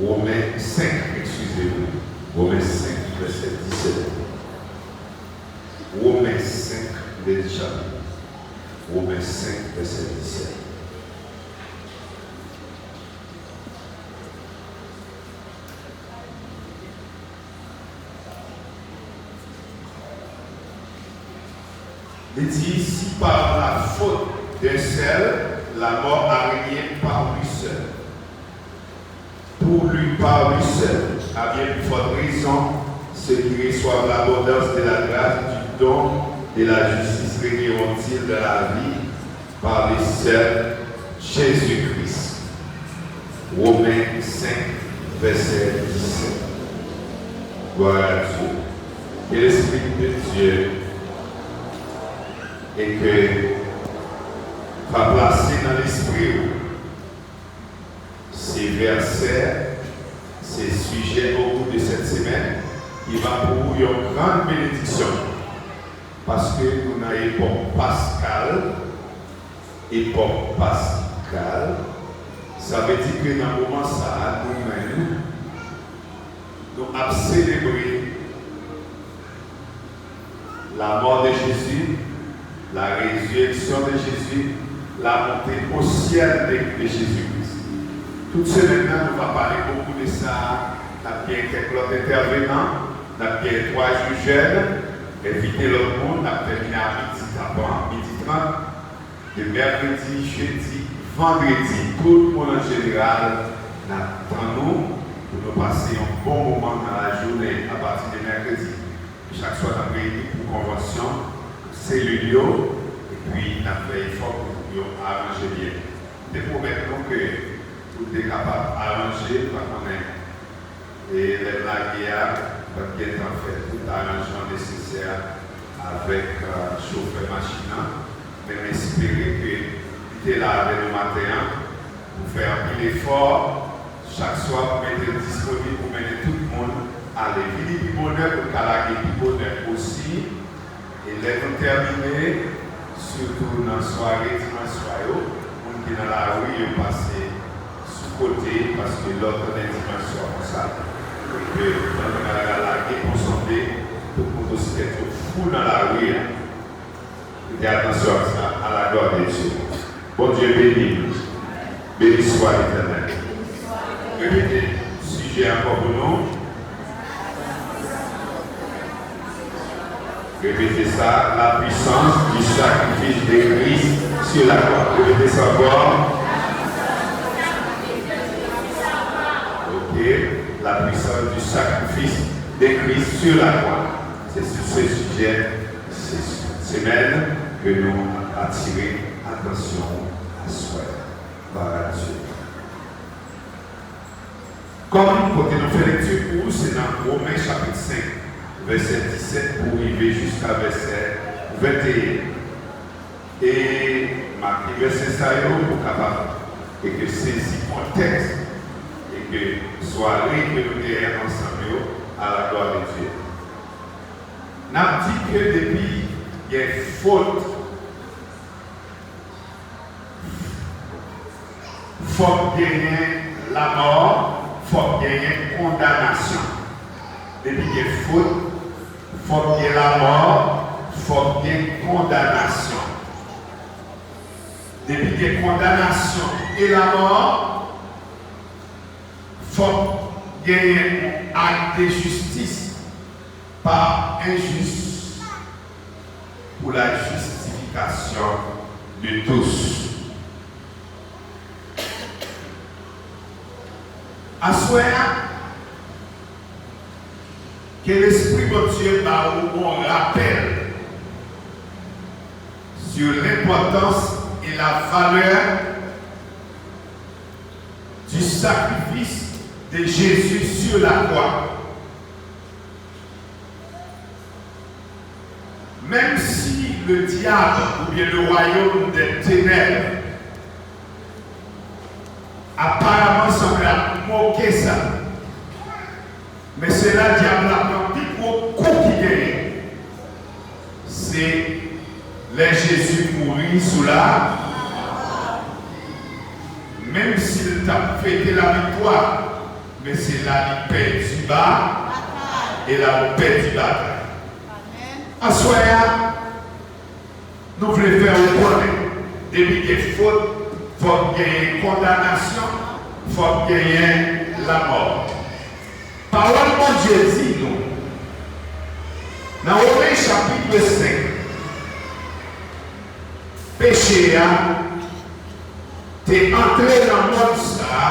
Romains 5, excusez-moi. Romains 5, verset 17. Romains 5, déjà. Romains 5, verset 17. Il dit, si par la faute d'un seul, la mort a régné par lui seul. Pour lui, par lui seul, à bien plus forte raison, ceux qui reçoivent l'abondance de la grâce, du don de la justice régneront-ils de la vie par le seul Jésus-Christ. Romains 5, verset 17. Gloire à Dieu. Et l'Esprit de Dieu et que va placer dans l'esprit ces versets, ces sujets au cours de cette semaine, qui va pour vous une grande bénédiction. Parce que nous avons époque pascale, ça veut dire que dans le moment ça, nous avons célébré la mort de Jésus, la résurrection de Jésus, la montée au ciel de Jésus-Christ. Toute semaine, nous allons parler beaucoup de ça. Nous avons bien quelques autres intervenants, nous avons bien 3 jours jeunes, inviter l'autre monde, nous avons terminé à midi 30, de mercredi, jeudi, vendredi. Tout le monde en général, nous attendons pour nous passer un bon moment dans la journée à partir de mercredi. Chaque soir, nous avons réuni pour convention. C'est le lieu, et puis on a fait effort pour arranger bien. Nous promettons que vous êtes capable d'arranger, parce qu'on est, et les blagues, parce qu'il est en fait tout arrangement nécessaire avec chauffeur machine, mais espérer que vous êtes là avec le matin, pour faire un effort, chaque soir, pour être disponible pour mener tout le monde à l'éviter du bonheur, pour calaguer du bonheur aussi. Et les nous terminer, surtout dans la soirée, dimanche soir, les gens qui sont dans la rue, ils passent sous côté parce que l'autre est dimanche soir comme ça. Donc, dans la rue, consommé, tout le monde aussi est fou dans la rue. Faites attention à ça, à la gloire de Dieu. Bon Dieu béni. Béni soit l'Éternel. Répétez, sujet encore pour nous. Répétez ça, la puissance du sacrifice de Christ sur la croix. Répétez ça encore. Ok, la puissance du sacrifice de Christ sur la croix. C'est sur ce sujet, cette semaine, que nous attirons attention à soi. Par Dieu. Comme côté nous fait lecture pour vous, c'est dans Romains chapitre 5. Verset 17 pour arriver jusqu'à verset 21. Et marquer verset ça pour capable et que saisir mon texte et que soit réunionné ensemble à la gloire de Dieu. N'a dit que depuis il y a faute, faut gagner la mort, faut gagner condamnation. Depuis il y a faute, il faut qu'il y ait la mort, il faut qu'il y ait condamnation. Depuis qu'il y ait condamnation et la mort, il faut qu'il y ait un acte de justice par injuste pour la justification de tous. À souhait, que l'Esprit de Dieu m'a un rappel sur l'importance et la valeur du sacrifice de Jésus sur la croix. Même si le diable ou bien le royaume des ténèbres apparemment semble moquer ça, mais c'est là le diable a pris pour coup qui gagne. C'est les Jésus mourir sous l'arbre. Même s'il t'a fêté la victoire, mais c'est là qu'il paie du bas et là où paie du bataille. À soi, nous voulons faire un connaître. Depuis qu'il y a faute, il faut qu'il y ait une condamnation, il faut qu'il y ait la mort. Parole de Dieu dit nous, dans Romains chapitre 5, péché t'es entré dans le monde ça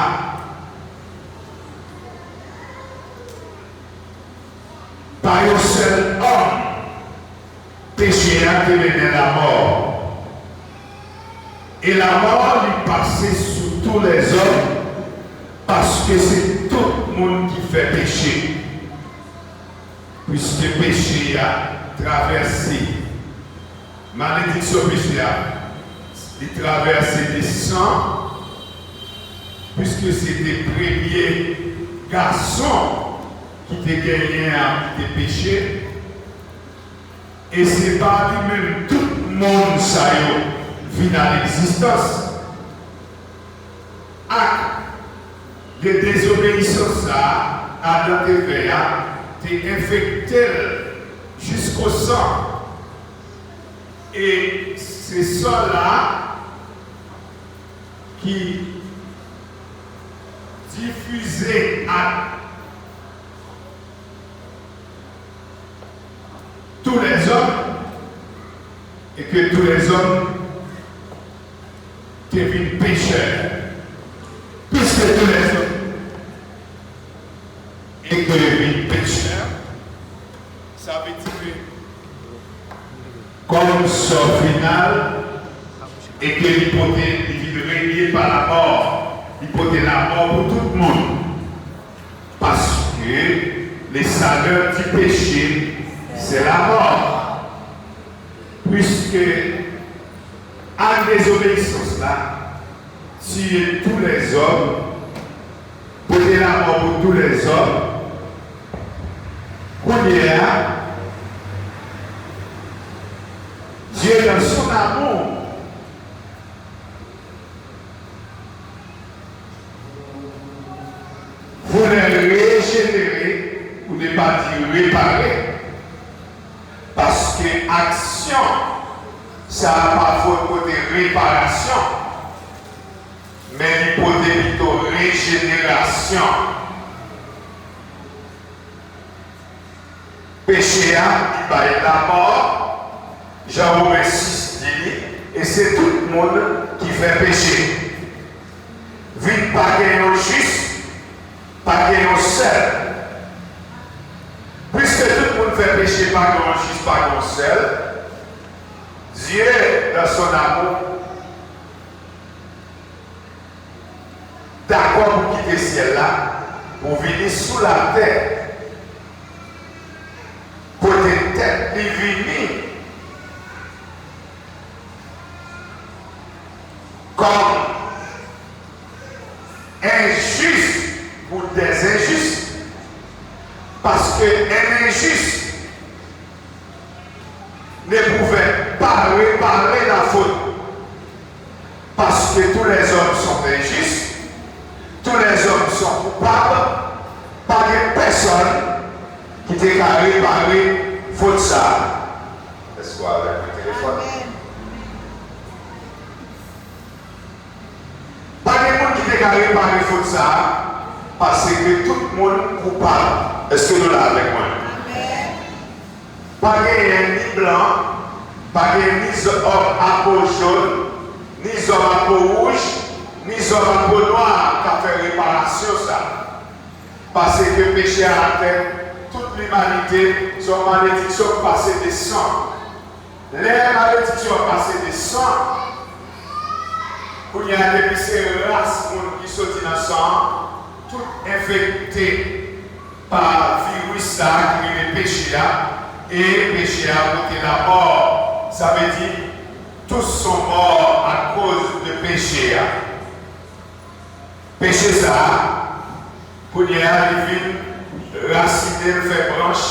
par un seul homme. Péché a mené la mort. Et la mort lui passait sur tous les hommes parce que c'est tout le monde qui fait péché. Puisque le péché a traversé, malédiction péché a traversé des sangs, puisque c'était le premier garçon qui t'a gagné à tes péchés. Et c'est pas lui-même tout le monde ça vit dans l'existence. Les désobéissances à la TVA, t'es infecté jusqu'au sang. Et c'est ça-là qui diffusait à tous les hommes et que tous les hommes deviennent pécheurs. Puisque tous les hommes et que deviennent pécheurs, ça veut dire comme sort final et que l'hypothèse est régnée par la mort, l'hypothèse la mort pour tout le monde. Parce que les saveurs du péché, c'est la mort. Puisque à désobéissance là, tuer tous les hommes, poser la mort pour tous les hommes, qu'on y est, Dieu dans son amour, voulait régénérer, ou ne pas dire réparer, parce que action, ça n'a pas fait côté réparation, mais il faut plutôt régénération. Péché, il va être la mort, Jean-Romain 6 dit, et c'est tout le monde qui fait péché. Vite pas qu'il juste, pas qu'il seul. Puisque tout le monde fait péché, pas qu'il juste, pas qu'il seul, Dieu, dans son amour, d'accord pour quitter ce ciel-là, pour venir sous la terre, pour des têtes divinées, comme injuste pour des injustes, parce qu'un injuste ne pouvait pas réparer la faute, parce que tous les hommes sont injustes, tous les hommes sont coupables, pas de personne qui t'a réparé faute ça. Est-ce qu'on a le téléphone? Pas de monde qui t'a réparé faute ça, parce que tout le monde est coupable. Est-ce que nous l'avons avec moi? Pas de ni blanc, pas de ni homme à peau jaune, ni homme à peau rouge, ni homme à peau noire qui a fait réparation ça. Parce que le péché a atteint toute l'humanité, son malédiction passée des sangs. Les malédictions passées des sangs, où il y a des races qui sont dans le sang, toutes infectées par le virus qui est le péché. Et le péché a ôté la mort. Ça veut dire tous sont morts à cause de péché. Péché ça, pour y aller, il racine, il fait branche,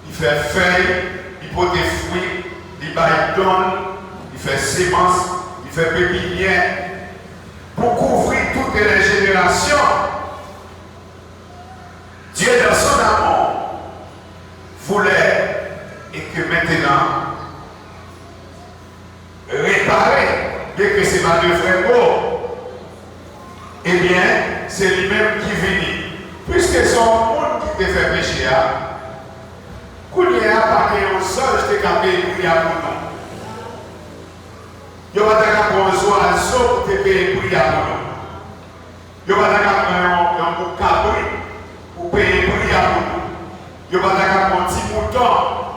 il fait feuille, il porte des fruits, il donne, il fait sémence, il fait pépinière. Pour couvrir toutes les générations, pas de frère beau, eh bien, c'est lui-même qui vient. Puisque son monde qui te fait pécher, quand il n'y a pas de sol, je t'ai capé pour y avoir non. Il n'y a pas de oiseau pour te payer pour y avoir non. Il n'y a pas de un cabri pour payer pour y avoir non. Il n'y a pas de petit mouton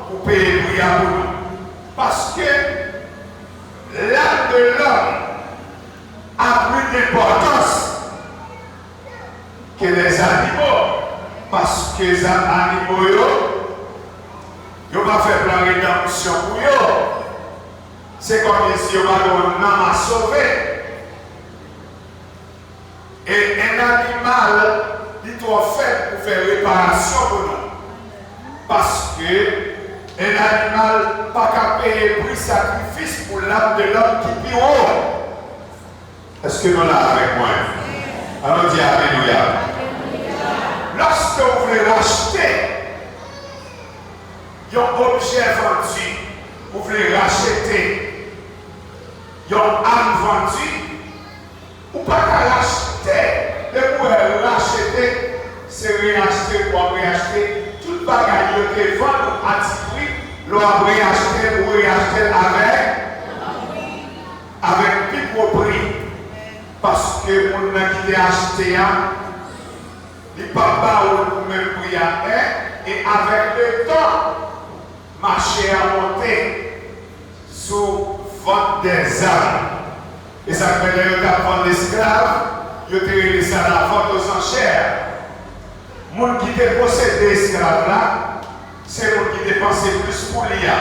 pour payer pour y avoir non. Parce que l'âme de l'homme a plus d'importance que les animaux. Parce que les animaux, ils n'ont pas fait la rédemption pour eux. C'est comme si ils ont un âme à sauver. Et un animal, il doit faire pour faire réparation pour nous. Parce que un animal n'a pas qu'à payer prix sacrifice pour l'âme de l'homme qui pire. Est-ce que nous l'avons avec moi? Alors dis Alléluia. Lorsque vous voulez racheter un objet vendu, vous voulez racheter une âme vendue, ou pas qu'à racheter, de vous racheter, c'est réacheter ou réacheter, tout bagaille qui est vendu à petit prix, l'on a réacheté ou réacheter avec plus gros prix. Parce que mon qui a acheté, il ne peut pas au même prix à un, et avec le temps, marché a monté sous vente des armes. Et ça fait que le vente d'esclaves, il a tiré ça la vente aux enchères. Les gens qui possèdent des esclaves là, c'est les gens qui dépensent plus pour l'IA.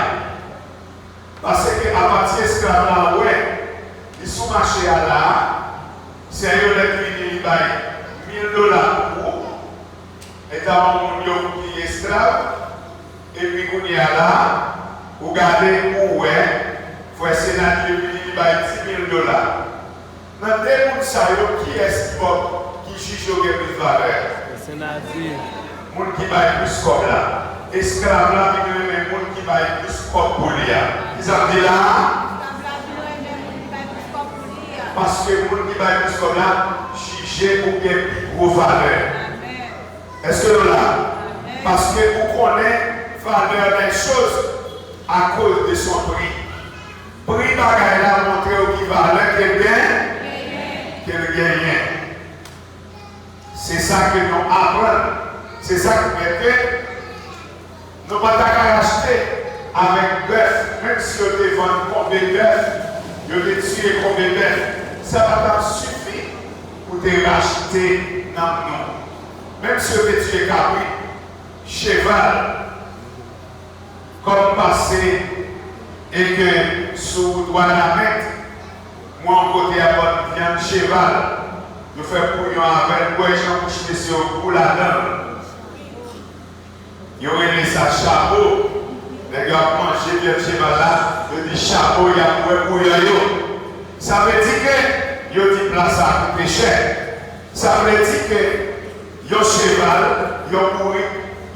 Parce qu'à partir d'esclaves là, ouais, ils sont marchés à là, c'est eux qui ont $1000 pour et dans mon qui est esclave, et puis qu'on y a là, vous regardez où est, il faut essayer de $10 000. Dans des gens qui est-ce qui juge au plus de valeur? C'est Nadir. Les gens qui baillent plus comme là. Esclaves là, mais les gens qui baillent plus comme pour lui. Ils ont dit là, parce que les gens qui baillent plus comme là, juger pour bien plus gros valeur. Est-ce que nous là? Parce que vous connaissez valeur des choses à cause de son prix. Prix bagaille là montré qui valeur qu'elle gagne. C'est ça que nous apprenons. C'est ça que nous mettons. Nous ne pouvons pas acheter avec bœuf, même si on te vend combien de bœuf, on te tue combien de bœuf, ça va pas suffire pour te racheter dans nous. Même si on te tue cabri, cheval, comme passé, et que sous doit la mettre, moi en côté à bonne viande cheval, je fais bouillon avec moi, j'en bouche sur pour la dame. Il y aurait ça chapeau. Les gars mangent bien cheval là, je dis chapeau, il y a pour bouillon. Ça veut dire que il dit place à coûter cher. Ça veut dire que un cheval, un bourri,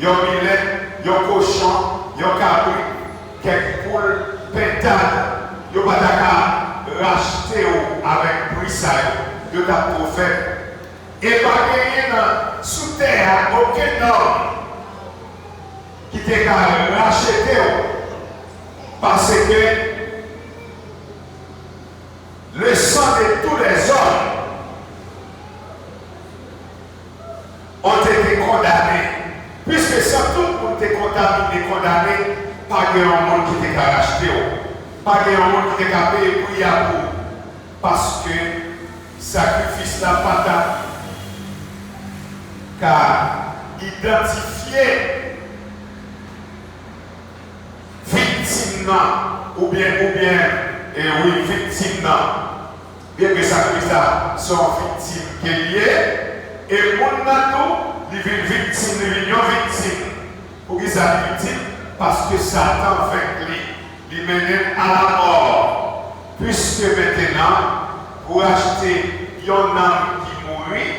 un millet, un cochon, un cabri, quelques poules, pétales, il n'y a pas de racheter avec prix ça, il y a tout fait. Et pas gagner sous terre aucun homme qui t'a racheté parce que le sang de tous les hommes ont été condamnés. Puisque surtout pour te condamné, pas de monde qui t'a racheté. Pas de monde qui t'a payé pour y avoir. Parce que sacrifice n'a pas car identifier victime ou bien, et oui, victime bien que sacrifice sont victimes qui est lié, et mon nato, il vient victime, il vient victime. Pour qui ça victime? Parce que Satan vainc lui, il mène à la mort. Puisque maintenant, pour acheter une âme qui mourit,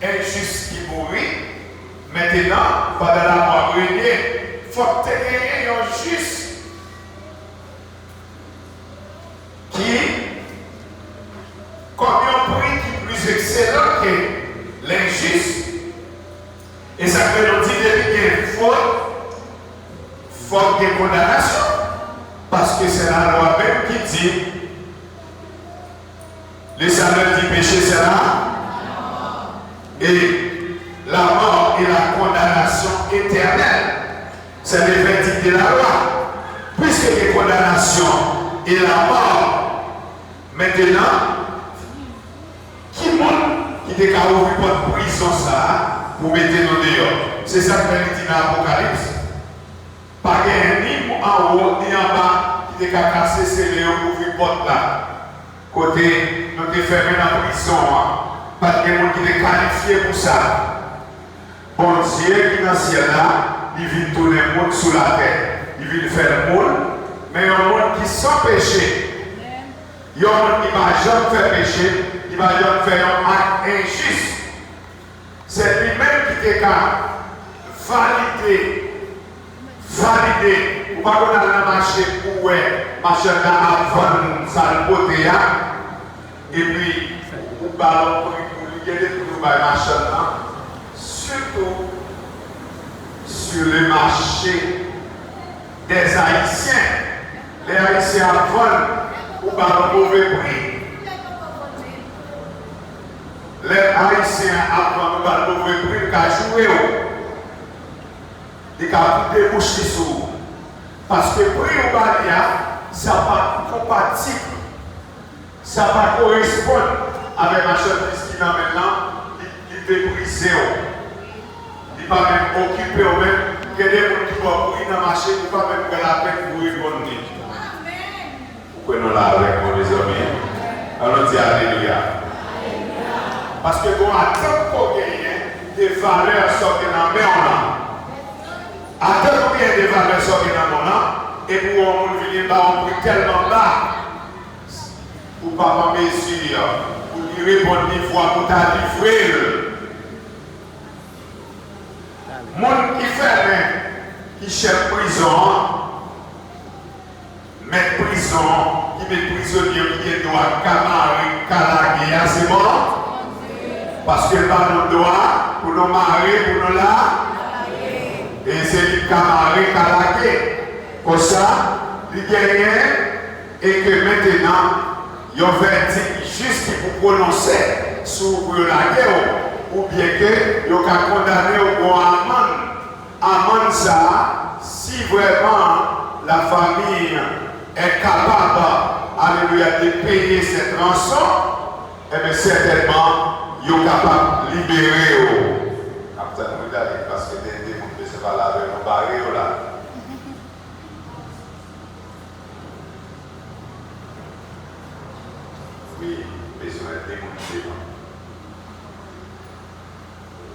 injuste qui mourit, maintenant, pas de la mort régnée, il faut que tu aies un juste qui Et ça fait nous dire qu'il y a une faute de condamnation. Parce que c'est la loi même qui dit le salaire du péché c'est là. Et la mort et la condamnation éternelle. C'est le verdict de la loi. Puisque les condamnations et la mort, maintenant, qui monte, qui est qu'à ouvrir votre prison ça, pour mettre nos dehors. C'est ça que dit dans l'Apocalypse. Pas ni en haut ni en bas, qui est qu'à casser ces léons pour ouvrir porte là. Côté, nous sommes fermés dans la prison. Pas de monde qui est qualifié pour ça. Bon Dieu qui est dans le ciel là, il vient tourner le monde sous la terre. Il vient faire le monde, mais il y a un monde qui sans péché. Il y a un monde qui ne va jamais faire péché, il va jamais faire un acte injuste. C'est lui-même qui est valider. Ou pas qu'on a dans le marché pour marcher avant ça le côté et puis ou ballon pour lui aider pour marcher surtout sur le marché des Haïtiens. Les Haïtiens volent ou par un mauvais prix. Les Haïtiens apprennent par un mauvais prix qu'à jouer. Ils ont débouché sur. Parce que prix ou balia, ça n'est pas compatible. Ça ne va pas correspondre avec ma marchandise qui maintenant, il est brisé. Il ne va pas même occuper au même. Il y a des gens qui vont courir dans le marché, il ne va pas même faire la peine pour une bonne nuit. Pourquoi nous là avec nous, les amis? Alors, dis Alléluia. Parce que bon, à tant qu'on gagne, des valeurs sortent dans le monde. À tant qu'on gagne des valeurs sortent dans le monde, et pour on venir là, on prie tellement bas. Pour ne pas mesure, pour lui répondre une fois, pour t'livrer. Monde qui fait, qui cherche prison, met prison, qui met prisonnier, qui doit calaguer, c'est bon? Parce que pas nous doit, pour nous marier, pour nous là, et c'est lui calaguer. Comme ça, il gagne, et que maintenant, il y a un verdict juste pour prononcer sur la guerre, ou bien que il y a condamné au bon amende. Amende ça, si vraiment la famille est capable, alléluia, de payer cette rançon, eh bien certainement, il est capable de libérer. Parce que des gens ne se pas laver nos barils là. Oui, besoin de démontrer.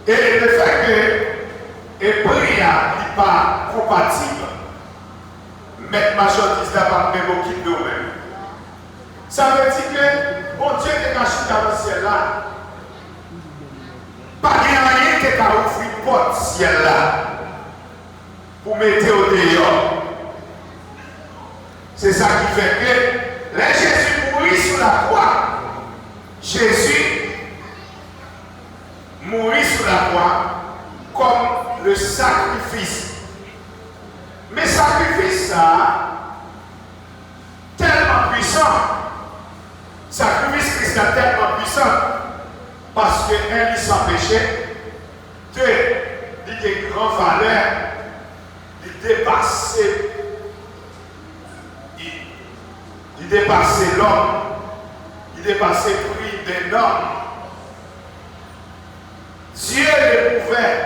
Et le fait que le prix n'est pas compatible, mettre marchandise là par même au kit de même. Ça veut dire que bon Dieu est caché dans le ciel là. Pas rien qui a ouvert une porte ciel là pour mettre au dehors. C'est ça qui fait que là Jésus mourit sur la croix. Jésus mourit sur la croix comme le sacrifice. Mais sacrifice ça tellement puissant. Sacrifice Christ est tellement puissant parce qu'un lit sans péché, il a une grande valeur, il dépassait l'homme, il dépassait le prix d'un homme. Dieu l'éprouvait,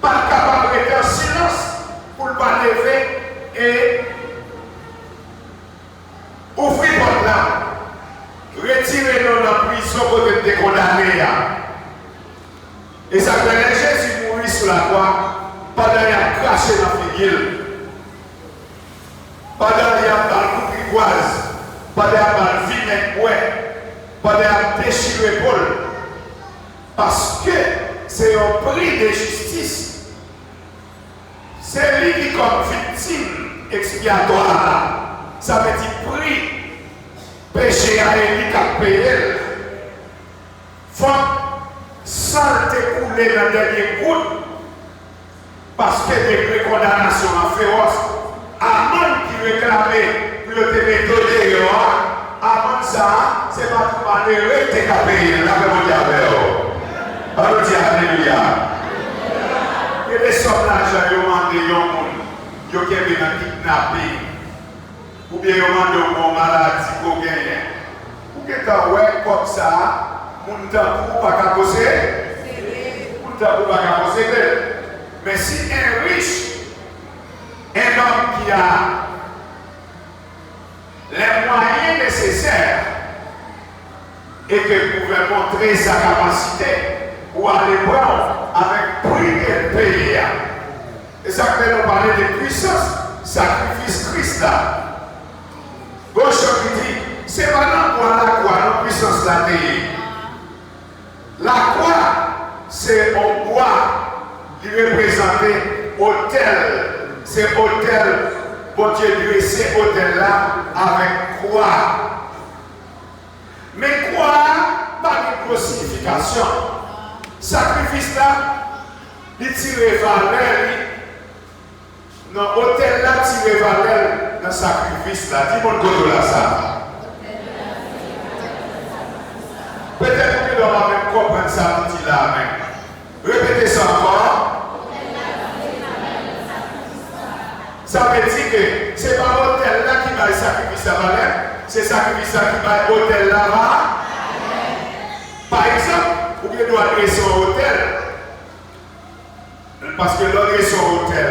pas capable de rester en silence pour ne pas lever et ouvrir votre là, retirer-nous dans la prison pour être condamnés. Et ça fait Jésus mourir sur la croix pendant qu'il a craché dans la figure, pendant qu'il a dans le grivoise, pendant qu'il a le vinaigre, pendant qu'il a déchiré l'épaule. Parce que c'est un prix de justice. C'est lui qui, comme victime expiatoire, ça veut dire prix. Péché à lui qui a payé. sans t'écouler dans le dernier goutte, parce que des condamnations féroces, avant qui réclamait pour te mettre dehors, avant ça, c'est pas tout malheureux qui t'a payé. Là, on dit avec on dit alléluia. Et les sommes d'argent, ils ont demandé à monde, ils ont kidnappé, ou bien ils ont demandé à une maladie pour gagner. Ou bien tu ouais comme ça, mon temps pour pas posséder, mon temps pour pas posséder. Mais si un riche, un homme qui a les moyens nécessaires et qui pouvait montrer sa capacité pour aller prendre avec prix qu'elle paye. Et ça fait nous parler de puissance, sacrifice Christ là. Gauche qui dit, c'est pas la croix, la puissance la paye. La croix, c'est en bois qui représente autel. C'est autel, bon Dieu dressé autel là avec croix. Mais croix, pas de grosse signification. Sacrifice là, il tire valeur. Non, autel là tire valeur dans sacrifice là. Dis-moi le là ça. Peut-être que l'on va même comprendre ça petit là même. Répétez ça encore. Ça veut dire que ce n'est pas l'autel là qui va le sacrifice à valeur, c'est le sacrifice là qui va l'autel là. Par exemple, vous devez adresser un hôtel. Parce que l'adresser un hôtel,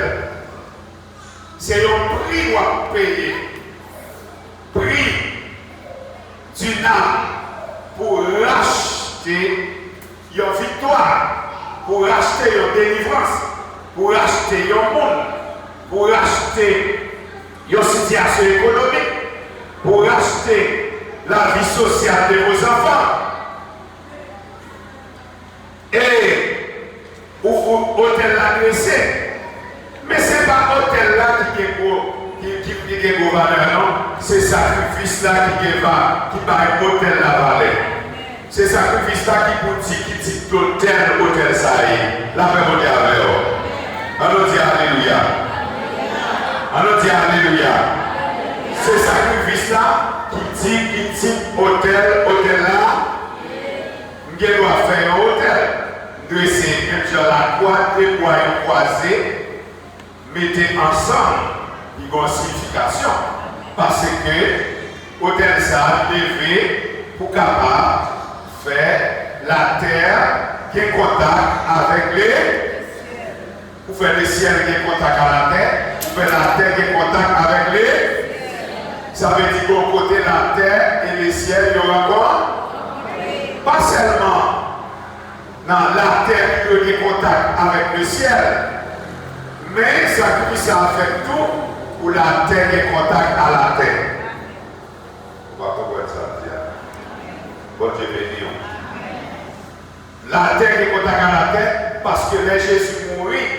c'est un prix à payer. Prix d'une âme pour racheter une victoire, pour racheter une délivrance, pour racheter un monde, pour racheter une situation économique, pour racheter la vie sociale de vos enfants. Et hôtel adressé, mais ce n'est pas hôtel là qui est pour valeur, non? C'est sacrifice là qui va hôtel la valeur. C'est sacrifice là qui dit hôtel ça y est. La paix mondiale avec eux. Allons dire alléluia. Allons dire alléluia. C'est sacrifice là qui dit hôtel là. Nous devons faire un hôtel. Dresser un la croix, deux bois croisés, mettez ensemble, il y a une signification. Parce que l'hôtel ça levé pour capable faire la terre qui est en contact avec les. Pour faire le ciel qui est en contact avec la terre, pour faire la terre qui est en contact avec les. Ça veut dire qu'au côté la terre et le ciel, il y aura quoi? Pas seulement dans la terre qui est en contact avec le ciel, mais ça a fait tout pour la terre qui est en contact à la terre. On va comprendre ça, Dieu. Bon Dieu béni. La terre qui est en contact à la terre, parce que là Jésus mourit,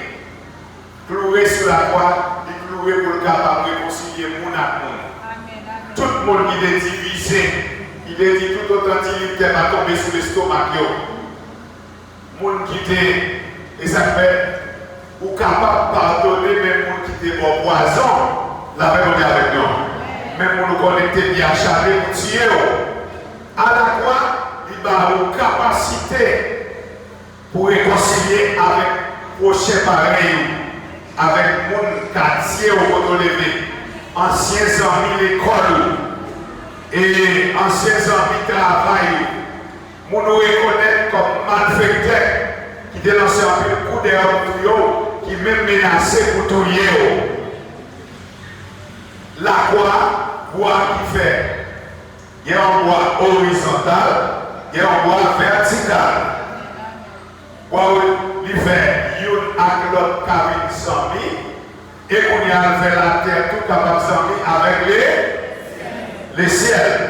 cloué sur la croix, il cloué pour le capable de réconcilier mon à monde. Tout le monde qui est divisé, il est dit tout autant qu'il va tomber sur l'estomac. Moun qui était, et ça fait, ou capable de pardonner même moun qui était bon poison, la même on est avec nous. Même moun nous connecter bien acharné pour tuer. À la croix, il a une capacité pour réconcilier avec prochain pareil, avec moun quartier au côté levé, anciens amis l'école et anciens amis travail. Nous nous reconnaissons comme malfaiteurs qui dénonçaient un peu le coup d'herbe qui même menacé pour tout. La croix, bois qui fait, il y a un bois horizontal, il y a un bois vertical. Bois qui fait une avec l'autre cabine zambie, et qu'on y a fait la terre tout capable zambie avec les ciels.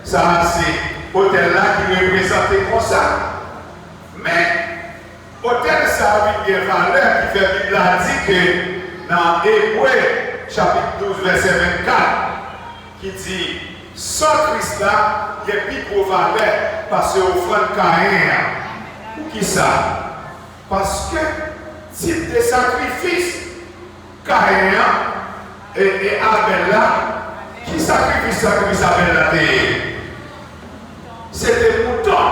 Ça c'est hôtel là qui représentait comme ça. Mais hôtel ça a une valeur qui fait Bible a dit que dans Hébreu chapitre 12 verset 24 qui dit sans Christ là il y a plus de valeur parce que offrande Caïn Pour qui ça? Parce que type de sacrifice, Caïn et Abel là, qui sacrifice Abel là? C'était mouton,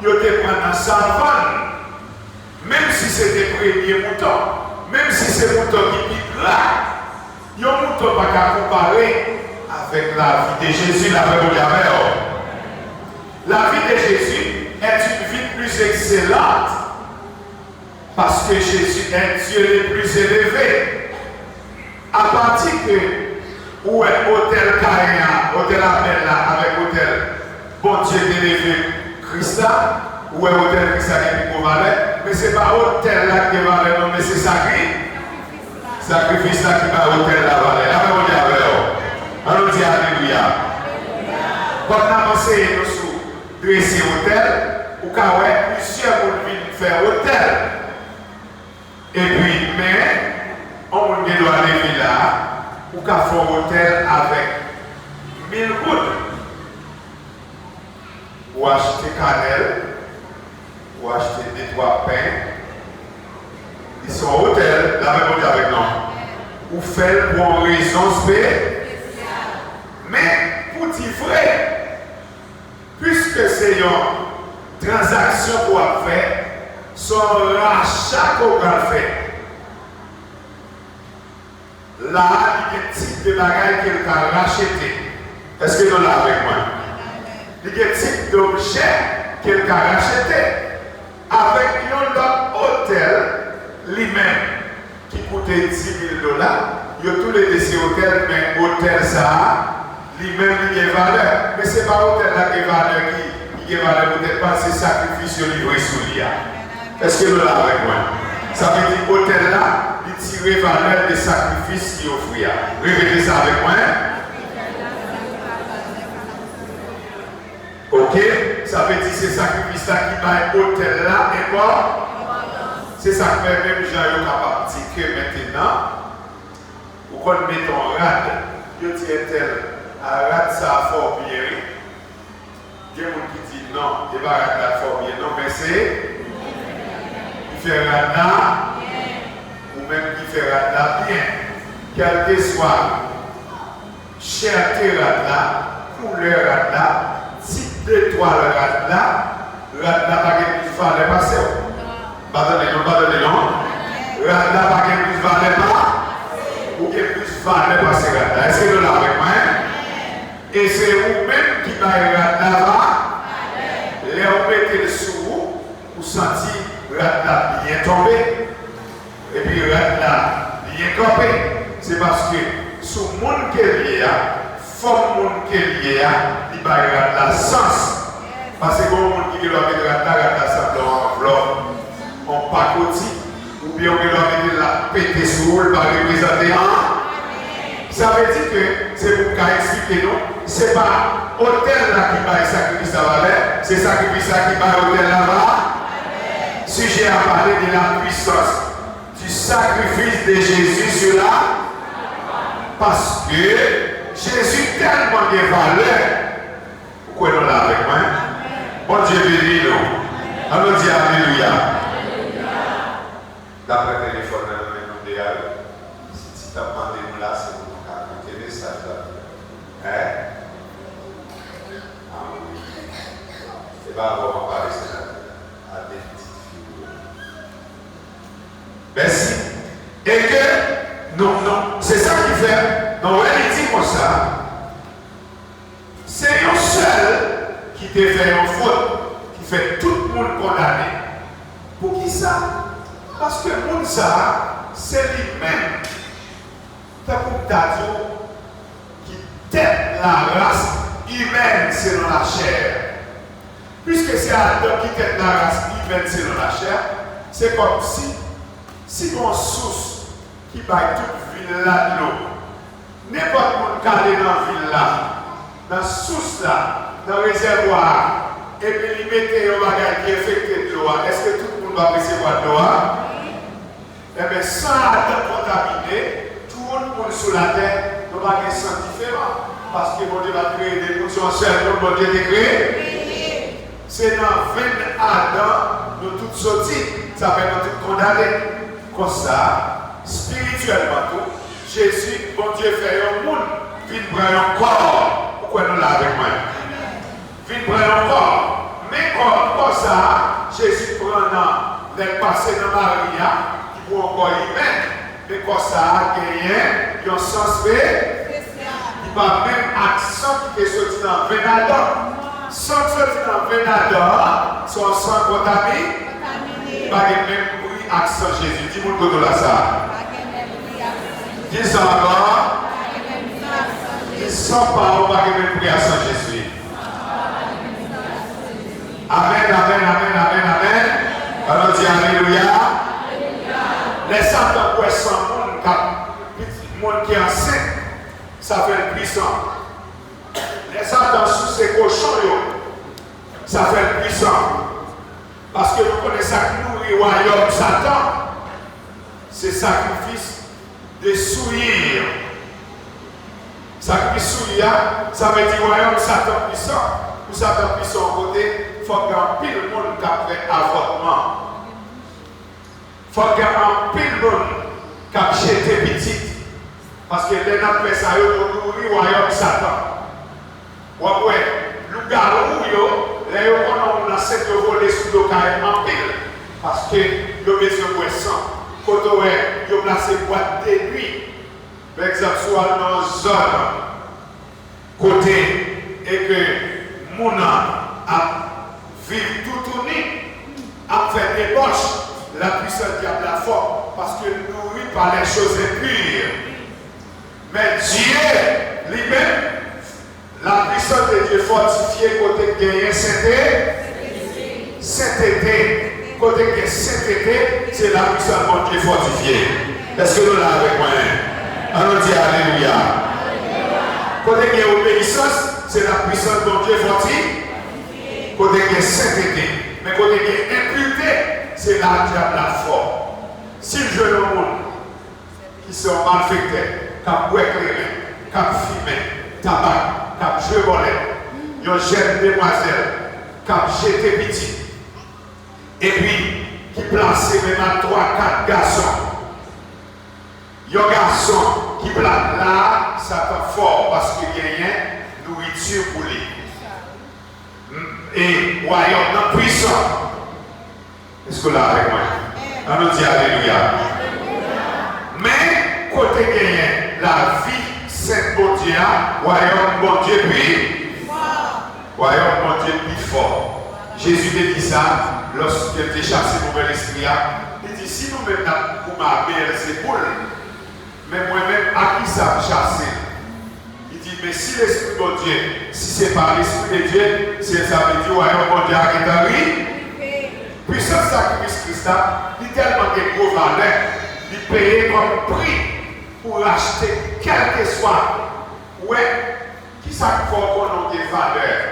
il était pris dans sa savane. Même si c'était premier mouton, même si c'est mouton qui pique là, il y a un mouton pas qu'à comparer avec la vie de Jésus, la vie de Jésus est une vie plus excellente parce que Jésus est Dieu le plus élevé. À partir que où est hôtel Caïn, hôtel Abel là, avec hôtel bon Dieu élevé Christ là, où est hôtel Christ là qui est pour valer, mais ce n'est pas hôtel là qui est valer, non, mais c'est sacrifice là qui va hôtel là valer. Là, on dit avec on dit alléluia. Quand on a pensé nous sur dresser hôtel, ou quand on a plusieurs pour faire hôtel. Et puis, mais, on doit aller là, ou qu'à faire hôtel avec 1000 gouttes. Ou acheter cannelle, ou acheter 2-3 pains. Ils sont au hôtel, la même chose avec nous. Ou faire pour une raison spéciale. Mais, pour dire vrai, puisque c'est une transaction qu'on a fait, son rachat qu'on a fait, là, il y a un type de bagage qu'il a racheté. Est-ce que nous l'avons avec moi? Il y a un type d'objet qu'il a racheté avec un autre hôtel lui-même qui coûtait 10 000 $. Il y a tous les décès hôtels, mais hôtel ça, lui-même il y a valeur. Mais ce n'est pas hôtel là qui a valeur qui a valeur, peut-être pas c'est sacrifice livré sous l'IA. Est-ce que nous l'avons avec moi? Ça veut dire hôtel là, il tire valeur des sacrifices qu'il offrit. Répétez ça avec moi. Ok? Ça veut dire ces sacrifices là qui va hôtel là et quoi? C'est ça que même gens sont capables de dire que maintenant, pour qu'on mette en rade, je dis tel, à rade ça a fort bien. Il y a des gens qui disent non, il n'y a pas rade là fort bien. Non, mais c'est. Il fait rade là, ou même qui fait rade là bien. Quel que soit cherté rade là, couleur rade là, type d'étoile rade là, pas qu'il fallait passer. Pardonnez non. Radla pas qu'il plus valait pas, ou qu'il plus valait pas c'est radla. Est-ce que nous l'avons avec moi? Et c'est vous-même qui m'avez radla là, les vous mettez le sous vous sentez radla bien tombé, et puis radla bien campé. C'est parce que sous le monde qui est lié, forme monde qui est lié, il va y radla sens. Parce que le monde qui doit mettre radla simplement en flore. On pacotille, ou bien on peut la péter sur le par représenter un. Ça veut dire que c'est pour qu'on explique nous, ce n'est pas hôtel là qui va sacrifice à valeur, c'est sacrifice là qui va hôtel là-bas. Si j'ai à parler de la puissance du sacrifice de Jésus sur là, parce que Jésus tellement de valeur, pourquoi nous là avec moi? Bon Dieu béni nous. Allons dire alléluia. D'après le téléphone, nous si tu as demandé nous là, c'est pour nous raconter des messages là. Hein? Ah oui. C'est pas avoir parlé à des petites filles. Merci. Et que, non, c'est ça qui fait. Non, elle dit moi ça. C'est un seul qui te fait une faute, qui fait tout le monde condamné. Pour qui ça? Parce que le monde ça, c'est lui-même. C'est pour Tadio qui tête la race humaine selon la chair. Puisque c'est Adam qui tête la race humaine selon la chair, c'est comme si on source qui baille toute ville là de l'eau. N'importe monde qui est dans la ville là, dans la source là, dans le réservoir, et puis il mettait un bagage qui est affecté de l'eau, est-ce que tout le monde va recevoir de l'eau? Eh bien, sans Adam contaminé, tout le monde sur la terre ne va pas être différent. Parce que mon Dieu va créer des conditions seules, comme mon Dieu a créé. C'est dans 20 Adam nous tous sortis, ça fait nous tous condamnés. Comme ça, spirituellement tout, Jésus, bon Dieu, fait un monde, vient prendre un corps. Pourquoi nous là avec moi? Vient prendre un corps. Mais comme ça, Jésus prend les passés dans Maria, qui pour encore humain. Mais comme ça, il y a un sens spécial. Il va même accent qui est sorti dans Vénador. Sans sorti dans Vénador, son sang contaminé. Il va même bruit accent Jésus. Dis-moi le côté là ça. Dis ça encore. Dis sans parole, va même bruit accent Jésus. Amen, amen, amen, amen, amen. Alors dis alléluia. Les Satan pour sans monde qui est enceinte, ça fait puissant. Les Satan sous ces cochons, ça fait puissant. Parce que nous connaissons ça qui nourrit le royaume Satan, c'est sacrifice de souillir. Sacrifice souillir, ça veut dire royaume Satan puissant. Pour Satan puissant côté, il faut qu'il y ait un pile monde qui a fait avortement. Il faut qu'il y ait un pile monde qui a jeté petit. Parce que les gens fait ça, ils nourrit le royaume Satan. Ouais, le garou, les gens ont cette volée sous le carré en pile. Parce que ils ont besoin de sang. Quand ils ont placé boîte de nuit, par exemple, soit dans une zone, côté, et que mon a vécu tout tourné, a fait des poches, la puissance diable la force, parce que nourrit par les choses impures. Mais Dieu lui-même, la puissance de Dieu fortifiée côté gagné Saint-Été, côté que Saint-Été, c'est la puissance de Dieu fortifiée. Est-ce que nous l'avons avec moi? Allons dire alléluia. Côté qu'il y a obéissance, c'est la puissance de Dieu fortifiée. Côté qu'il y a Saint-Été. Mais côté qu'il y a impureté, c'est la diable la force. Si le jeune monde qui sont malfaités, qui ont bu éclairé, qui ont fumé, tabac, qui ont joué volet, ils ont jeune demoiselle, qui ont jeté petit, et puis qui placent même à 3-4 garçons. Il y a un garçon qui plante là, ça fait fort parce qu'il y a une nourriture pour lui. Et royaume non puissant. Est-ce que là avec moi? On nous dit alléluia. Mais côté gagné, la vie sainte bon Dieu, royaume bon Dieu puis royaume bon Dieu plus fort. Jésus dit ça lorsqu'il a chassé le mauvais esprit. Il dit si nous-mêmes nous m'avons les épaules, mais moi-même à qui ça me chasse? Il dit mais si l'esprit de Dieu, si c'est par l'esprit de Dieu, ça veut dire royaume bon Dieu qui est en lui. Puissance sacrifice Christ, il a tellement de gros valeurs, il paye comme prix pour acheter quel que soit. Ouais, qui ça fait qu'on a des valeurs?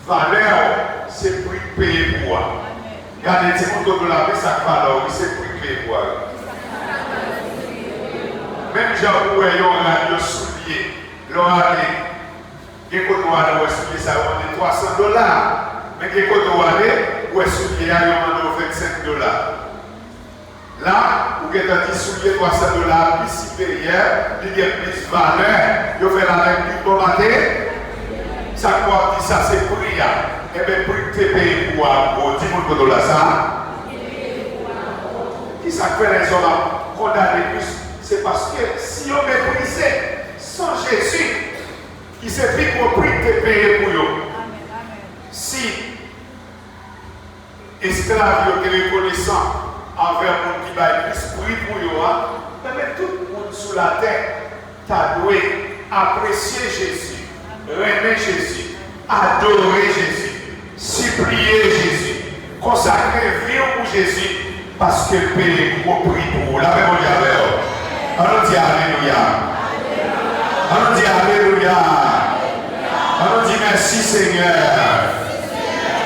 Valeur, c'est prix payé pour moi. Regardez, si on doit la paix, ça valeur, c'est prix payé pour moi. Même gens où ils ont un soulier, leur année, il y a des souliers, ça va $300. Mais il y a des souliers, ils ont $25. Là, où il y a des souliers $300 plus supérieur, il y a plus de valeur, il fait la même plus bon matin. Ça quoi dit ça c'est prix. Et bien prix que tu payes pour $10 ça. Qui ça fait les hommes condamner plus? C'est parce que si on méprisait sans Jésus, qui s'est pris pour prix que tu payes pour eux. Si esclaves étaient reconnaissants envers le monde qui va plus prix pour eux, mais tout le monde sous la terre t'a doué apprécier Jésus, aimer Jésus, adorer Jésus, supplier Jésus, consacrer vie pour Jésus, parce que le pays est au prix pour la même diable. On dit alléluia. On dit alléluia. On dit merci Seigneur.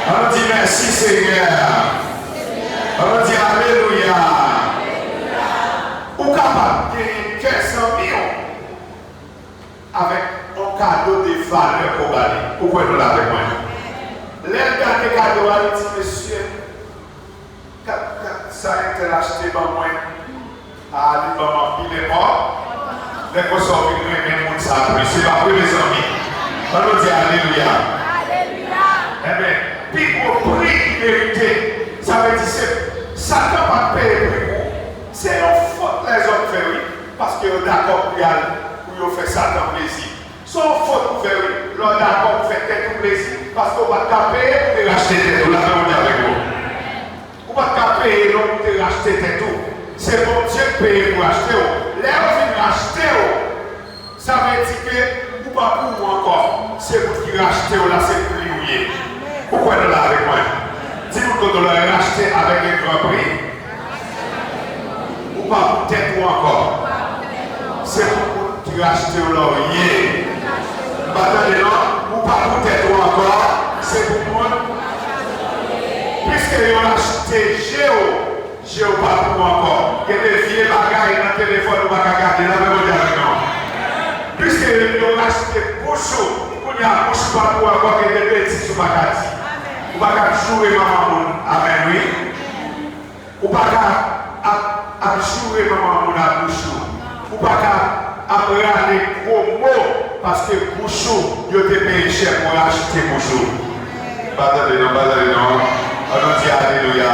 On dit merci Seigneur. On dit alléluia. Ou capable de 500 millions avec un cadeau de valeur pour aller. Pourquoi nous l'avons avec moi? L'aide des cadeaux, elle dit monsieur, ça a été acheté par moi à l'Ibama, il est mort. Les personnes qui nous aiment, ça a pris. C'est pas pour les amis. On nous dit Alléluia. Alléluia. Eh bien, puis pour prix qui mérité, ça veut dire que Satan va payer prix. C'est une faute les hommes fait, oui. Parce que d'accord pour faire Satan plaisir. Son faute pour faire, oui. L'on d'accord pour faire tête plaisir. Parce qu'on va taper pour racheter tête. On l'a fait avec vous. On va taper l'homme pour racheter tête. C'est bon Dieu qui paye pour acheter. Les gens viennent racheter. Ça veut dire que ou pas pour vous encore, c'est vous qui rachetez là, c'est pour lui. Pourquoi nous là avec moi? Dis-nous que nous l'avons racheté avec un grand prix. Ou pas pour tête ou encore. C'est pour vous qui rachetez là. Attendez, non? Ou pas pour tête ou encore. C'est pour moi. Puisque vous rachetez Géo pas pour moi encore. Il y a des vieux bagailles dans le téléphone ou pas regarder là, mais vous dites avec nous. Puisque nous achetons Bouchou, nous avons Bouchou pas pour avoir des bêtises sur ma carte. Vous ne pouvez pas jouer maman. Amen, oui. Vous ne pouvez pas jouer maman à Bouchou. Vous ne pouvez pas apprendre les gros mots parce que Bouchou, vous avez payé cher pour acheter Bouchou. Pardonnez-nous. On nous dit Alléluia.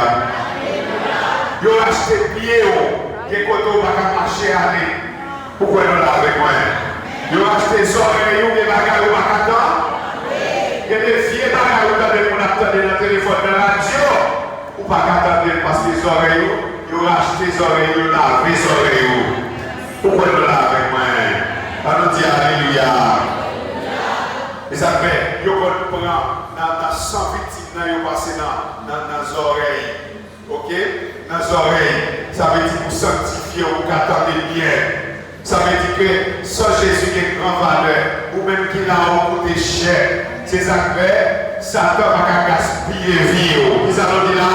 Vous avez acheté pied, qui est côté où vous ne marcher aller. Pourquoi nous là avec moi? Vous avez acheté des oreilles, des bagages ou des il y a des vieux bagages où vous attendez dans le téléphone de la radio. Ou pas attendre parce que les oreilles, vous avez acheté des oreilles, vous avez des oreilles. Pourquoi nous là avec moi? On nous dit Alléluia. Et ça fait, vous prenez dans 100 victimes, vous passez dans les oreilles. Ok? Dans les oreilles. Ça veut dire que vous sanctifiez, vous attendez bien. Ça veut dire que sans Jésus qui est grand valeur, ou même qui l'a coûté cher, c'est ça que fait, Satan va gaspiller vie. Ils ont dit là,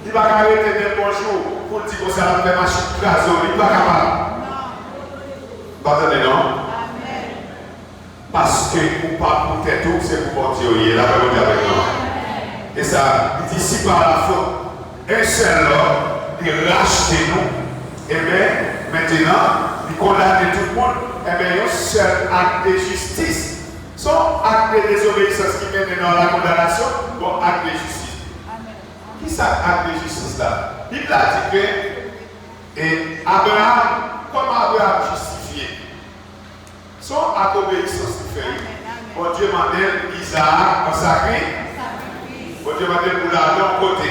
il va arrêter de bonjour pour dire que ça va faire machine de gazon. Il va capable. Vous entendez non? Parce que vous pas pour tête tout, c'est pour bon Dieu. Il est là pour dire avec nous. Et ça, il dit si par la faute, un seul homme, il rachète nous. Et bien, maintenant, il condamne tout le monde. Et bien, il y a un seul acte de justice. Son acte de désobéissance qui mène dans la condamnation, bon acte de justice. Qui est cet acte de justice là? Il a dit que et Abraham, comme Abraham justifié, son acte d'obéissance qui fait. Bon Dieu m'a dit Isaac consacré. Bon Dieu m'a dit pour l'autre côté.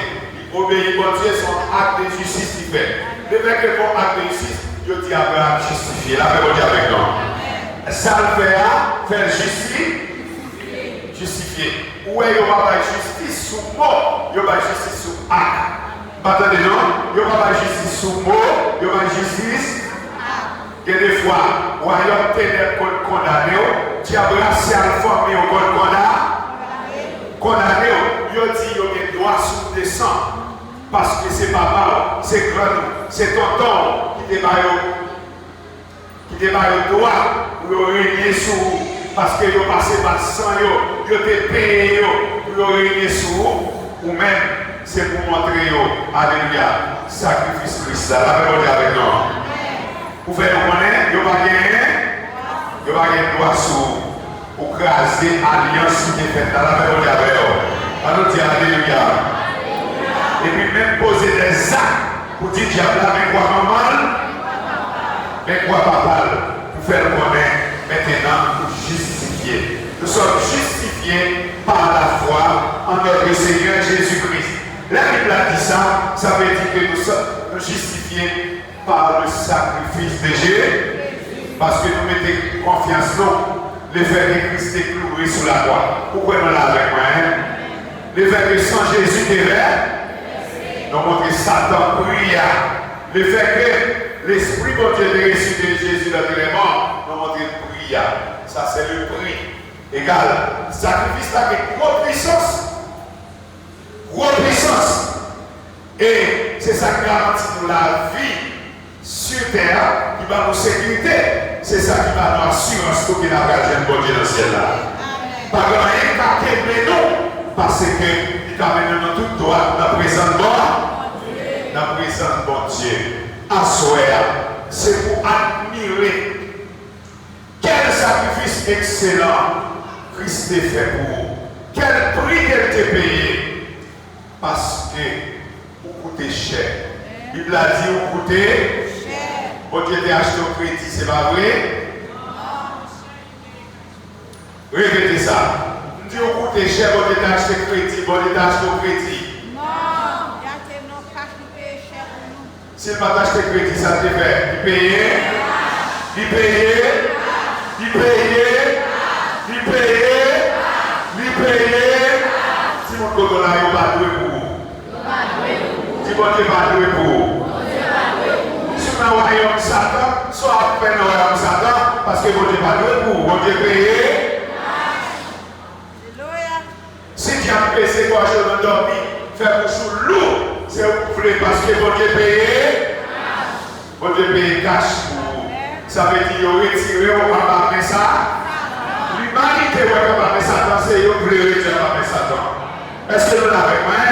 Il obéit, bon Dieu, son acte de justice qui fait. Le mec qui font acte de justice, je dis Abraham justifié. Là, on dit avec nous. Ça le fait à faire justifier. Où est-ce qu'il y a justice sous mot, il y a justice sous acte. Attendez, non? Il y a justice sous mot, il y a justice. Il y a des fois, où il y a ténèbres qu'on condamné, tu as brassé à la famille qu'on condamné, il a dit qu'il y a droit sous des sangs. Parce que c'est papa, c'est grand, c'est tonton qui débat le droit pour régner sur vous. Parce que vous passez par sang, vous êtes payé pour régner sur vous. Ou même, c'est pour montrer, alléluia, sacrifice Christ. Là, vous allez avec nous. Vous faites le connaître, vous n'avez pas gagné droit sur vous. Pour craser l'alliance qui est faite. Là, vous allez avec nous. Alors, dis alléluia. Et puis même poser des actes pour dire diable là, mais quoi maman, mais quoi papa, pour faire connaître maintenant pour justifier. Nous sommes justifiés par la foi en notre Seigneur Jésus-Christ. La Bible a dit ça, ça veut dire que nous sommes justifiés par le sacrifice de Jésus, parce que nous mettons confiance non, le fait que Christ est cloué sur la croix. Pourquoi nous l'avons avec moi? Le fait que sans Jésus est vrai. Nous montrons Satan pria. Le fait que l'Esprit de Dieu est reçu de Jésus dans les morts, nous montrons pria. Ça c'est le prix. Égal. Sacrifice avec grosse puissance. Grosse puissance. Et c'est ça qui garantit nous la vie sur terre, qui va nous sécurité. C'est ça qui va nous assurance pour qu'il n'a pas de bon Dieu dans le ciel là. Pas grand rien qu'à nous parce que il t'amène dans toute droite, dans la présence de bon, dans la présence de bon Dieu. Assoir, c'est pour admirer quel sacrifice excellent Christ a fait pour vous. Quel prix qu'elle t'a payé. Parce que vous coûtez cher. La Bible a dit vous coûtez cher. Bon Dieu t'a acheté au crédit, c'est pas vrai? Répétez ça. Dieu vous coûtez cher, bon Dieu t'a acheté au crédit, bon Dieu t'a acheté au crédit. Non, il y a des non cash qui payent cher pour nous. S'il n'a pas acheté au crédit, ça te fait. Il payait. Il payait. Il payait. Il payait. Il payait. Si mon coton là, il va doué pour vous. Si mon Dieu va doué pour vous. Si on a un royaume Satan, soit on fait un royaume Satan, parce que mon Dieu va doué pour vous. Mon Dieu payé. Si tu as payé quoi, je vais dormir, faire pour sous l'eau, c'est vous voulez parce que mon Dieu payé. Mon Dieu payé cash pour vous. Ça veut dire qu'il retiré, on va pas ça. L'humanité va pas Satan, c'est vous voulez retirer Satan. Est-ce que nous l'avons moi?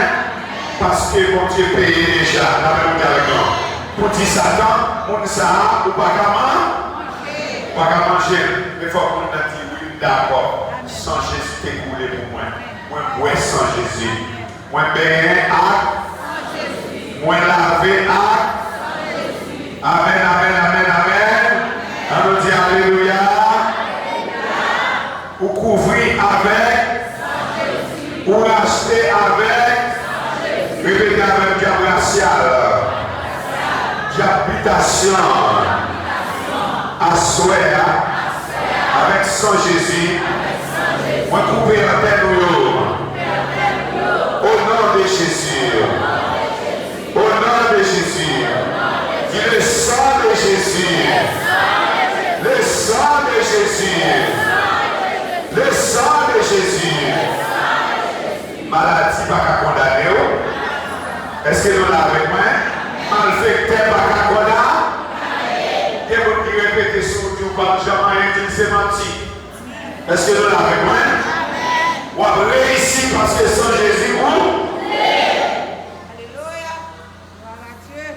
Parce que mon Dieu payé déjà, l'avons avec nous. Pour dire Satan, on ça, ou pas qu'à manger. Pas qu'à manger. Mais il faut qu'on ait dit oui, d'accord. Sans Jésus, t'es coulé pour moi. Moi, sans Jésus. Moi, bien à. Moi, lavé à. Amen, amen, amen, amen. On nous dit alléluia. Ou couvrir avec. Ou racheter avec. Répétez avec diable racial. D'habitation. Assoir. Avec sans Jésus. Moi, couper la tête au nom de Jésus. Au nom de Jésus. Dis le sang de Jésus. Le sang de Jésus. Le sang de Jésus. Maladie pas qu'à condamner. Est-ce que nous l'avons moi? Malfecteur pas qu'à condamner. Il y a beaucoup qui répètent sur Dieu, pas jamais dit c'est menti. Est-ce que nous l'avons moi? On a réussi parce que sans Jésus, vous? Alléluia. Gloire à Dieu.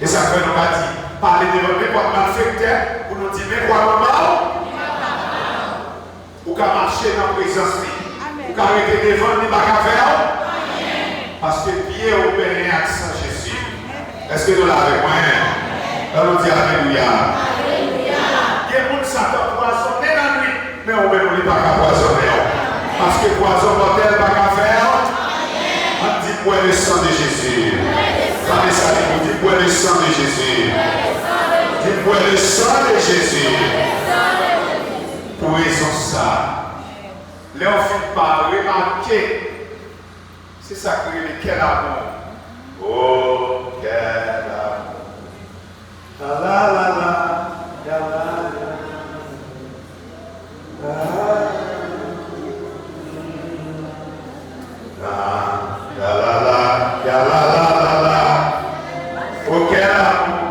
Et ça fait nous pas dire, parler de n'importe malfecteur, pour nous dire, mais quoi, maman? Ou qu'à marcher dans la présence, ou qu'à arrêter devant, ni pas qu'à faire? Parce que pied au béni à sans Jésus. Est-ce que nous l'avons moi? On nous dit alléluia. Il y a des gens qui s'attendent poisonner la nuit, mais on ne peut pas poisonner. Parce que poison mortel pas qu'à faire. On dit bois le sang de Jésus. Attendez ça, on dit bois le sang de Jésus. Dit bois le sang de Jésus. Pour raison ça, les enfants par remarquer, c'est ça que quel amour. Oh, quel amour. La la la la, la la la. Oh, quel amour.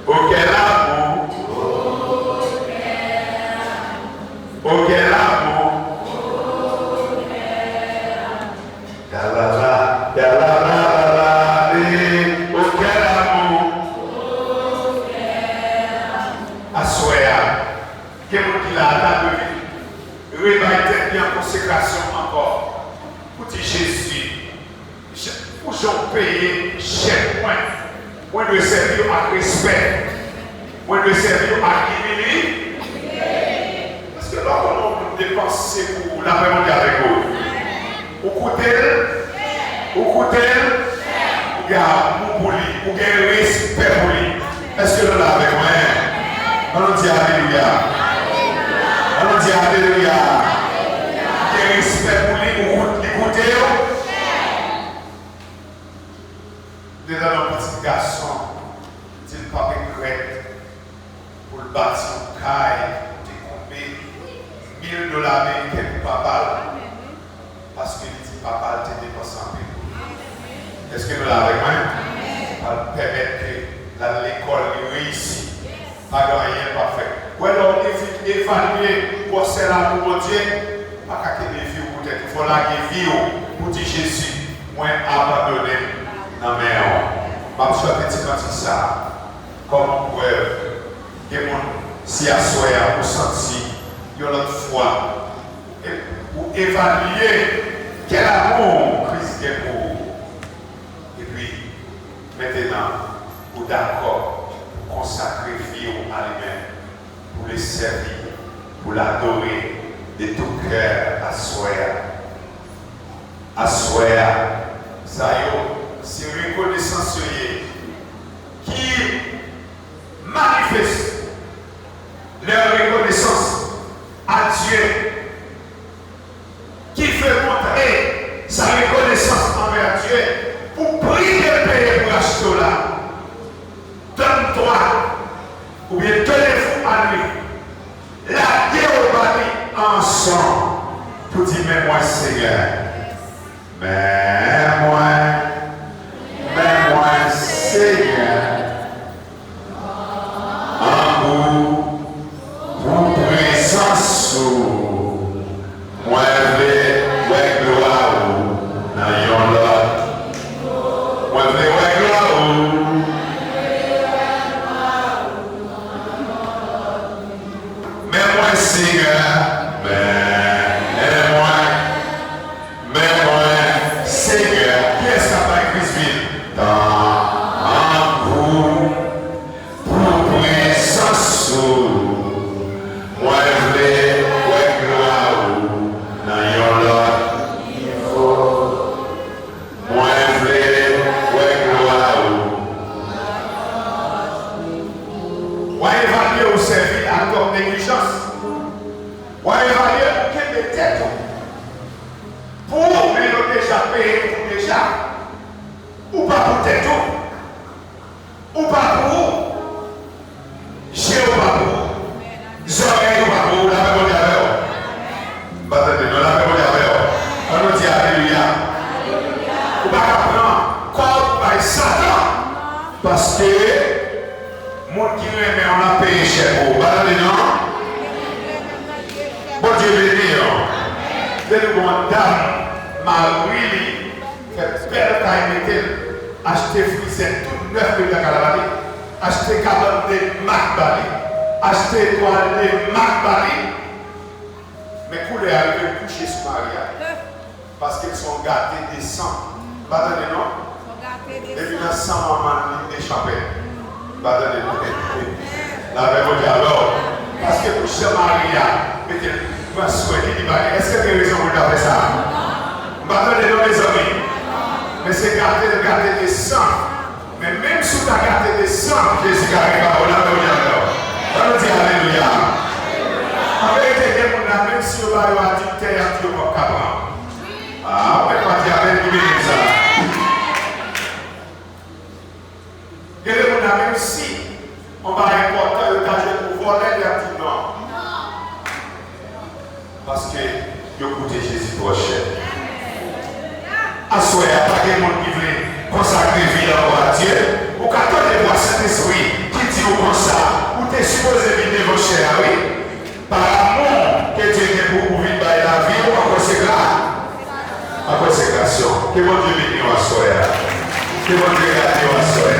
Oh, quel amour. Oh, quel amour. Réveille bien en consécration encore. Pour dire Jésus, pour j'en payer chaque point. Moi de servir à respect. Moi de servir à humilité. Parce que là, on dépense pour la paix mondiale avec vous. Au côté, vous gardez pour lui, vous gardez respect pour lui. Est-ce que nous l'avons avec moi? On nous dit alléluia. On nous dit alléluia. Quel respect pour lui, vous écoutez. Déjà un petit garçon, dit le papa grec, pour le bâtir une caille, il a coupé $1000 américains pour papa. Parce qu'il dit papa, il te dépense en paix. Est-ce que nous l'avons avec moi? Pour permettre que l'école réussisse. Pas de rien parfait. Ou alors évaluer pour c'est là pour Dieu, pas qu'à des vies ou peut-être il faut la vie pour dire Jésus, moi abandonné dans la mer. Je vais chanter ça comme preuve que mon si à soi pour sentir une autre fois pour évaluer quel amour Christ est pour vous. Et puis maintenant, vous d'accord pour consacrer vie à lui-même, pour le servir, pour l'adorer de tout cœur à soi. À soi, ça c'est une reconnaissance qui manifeste leur reconnaissance à Dieu, qui fait montrer sa reconnaissance envers Dieu pour prier le payer pour acheter là. Donne-toi, ou bien donnez-vous à lui. La Jéhovah ensemble pour dire, mais moi Seigneur, mais moi Seigneur, en vous, pour présence, moi je gloire dans yon lot. Moi je gloire. Mais moi Seigneur, mais moi Seigneur, qui est-ce qui a pas écrit dans vous, pour présence, moi je gloire dans yon lot. Moi je gloire. Moi évaluer au service à comme négligence. Moi évaluer quel est tête pour me déjà payer pour déjà. Ou pas pour tête ou pas pour Jéhovah pour Zoé ou pas pour la mémoire d'aveur. Attendez, nous la mémoire d'aveur. On nous dit alléluia. Ou pas prendre comme par Satan parce que mon qui aime on a payé cher pour. Attendez, non? Bon Dieu béni. De nous dame Marie fait belle taille acheter frisette tout neuf de la calavane, acheter cabane de Macbali, acheter toile de Macbali. Mais pour les arriver coucher sur Maria, parce qu'ils sont gâtés de sang. Attendez, non? Depuis le sang, maman échappé. Attendez, la même alors, parce que coucher Maria, est-ce que tu as raison pour faire ça? Attendez, non, mes amis. Mais c'est garder des sang. Mais même si tu as gardé des sang, Jésus a réparé la meilleure. On dit alléluia. En vérité, même si on va avoir adultère, tu ne peux pas prendre. Ah, on ne peut pas dire alléluia ça. Même si on va importer le cachet pour voler, il y a dit non. Parce que vous écoutez Jésus prochain. Assoyez à pas de monde qui veut consacrer vie à Dieu. Ou quand on est voir Saint-Esprit qui dit comme ça, ou tu es supposé vivre devant cher, oui. Par amour que Dieu est pour vous vivre la vie ou en consécration. Que bon Dieu bénisse à soi. Que bon Dieu garde à soi.